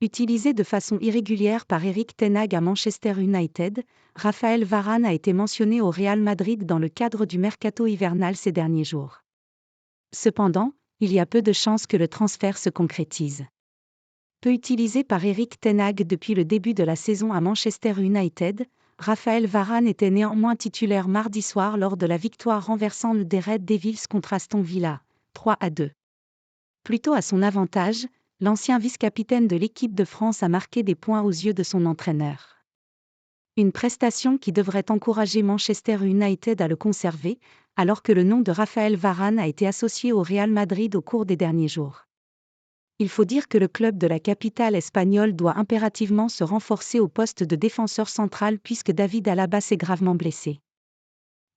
Utilisé de façon irrégulière par Erik ten Hag à Manchester United, Raphaël Varane a été mentionné au Real Madrid dans le cadre du mercato hivernal ces derniers jours. Cependant, il y a peu de chances que le transfert se concrétise. Peu utilisé par Erik ten Hag depuis le début de la saison à Manchester United, Raphaël Varane était néanmoins titulaire mardi soir lors de la victoire renversante des Red Devils contre Aston Villa, 3-2. Plutôt à son avantage, l'ancien vice-capitaine de l'équipe de France a marqué des points aux yeux de son entraîneur. Une prestation qui devrait encourager Manchester United à le conserver, alors que le nom de Raphaël Varane a été associé au Real Madrid au cours des derniers jours. Il faut dire que le club de la capitale espagnole doit impérativement se renforcer au poste de défenseur central puisque David Alaba s'est gravement blessé.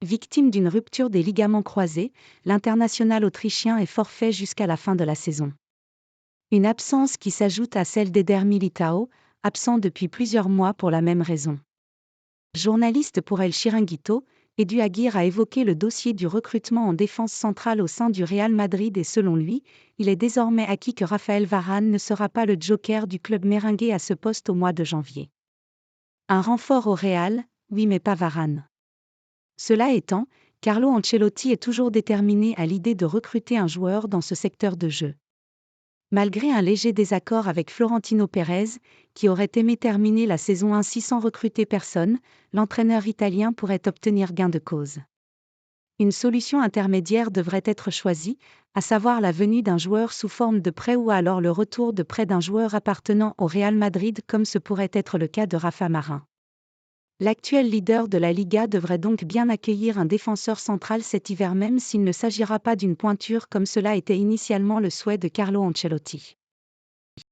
Victime d'une rupture des ligaments croisés, l'international autrichien est forfait jusqu'à la fin de la saison. Une absence qui s'ajoute à celle d'Eder Militão, absent depuis plusieurs mois pour la même raison. Journaliste pour El Chiringuito, Edu Aguirre a évoqué le dossier du recrutement en défense centrale au sein du Real Madrid et selon lui, il est désormais acquis que Raphaël Varane ne sera pas le joker du club merengue à ce poste au mois de janvier. Un renfort au Real, oui mais pas Varane. Cela étant, Carlo Ancelotti est toujours déterminé à l'idée de recruter un joueur dans ce secteur de jeu. Malgré un léger désaccord avec Florentino Pérez, qui aurait aimé terminer la saison ainsi sans recruter personne, l'entraîneur italien pourrait obtenir gain de cause. Une solution intermédiaire devrait être choisie, à savoir la venue d'un joueur sous forme de prêt ou alors le retour de prêt d'un joueur appartenant au Real Madrid comme ce pourrait être le cas de Rafa Marin. L'actuel leader de la Liga devrait donc bien accueillir un défenseur central cet hiver même s'il ne s'agira pas d'une pointure comme cela était initialement le souhait de Carlo Ancelotti.